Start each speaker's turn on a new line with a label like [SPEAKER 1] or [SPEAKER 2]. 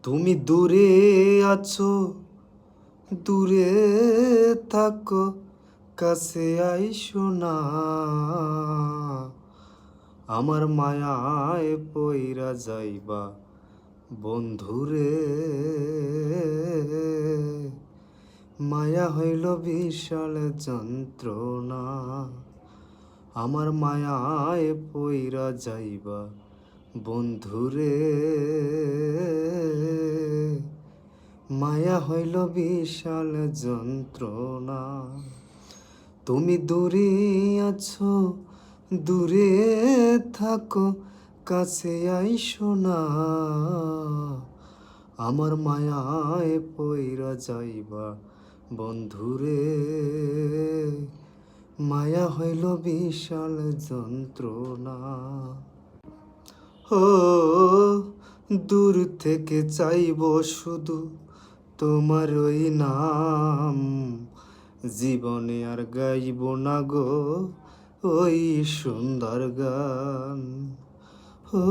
[SPEAKER 1] তুমি দূরে আছো, দূরে থাকো, কাছে আইসো না। আমার মায়ায় পইরা যাইবা বন্ধুরে। মায়া হইল বিশাল যন্ত্রণা। আমার মায়ায় পইরা যাইবা বন্ধুরে। মায়া হইল বিশাল যন্ত্রণা। তুমি দূরে আছো, দূরে থাকো, কাছে আইসো না। আমার মায়ায় পইরা যাইবা বন্ধুরে। মায়া হইল বিশাল যন্ত্রণা। ও দূর থেকে চাইব শুধু তোমার ওই নাম। জীবনে আর গাইব না গো ওই সুন্দর গান। ও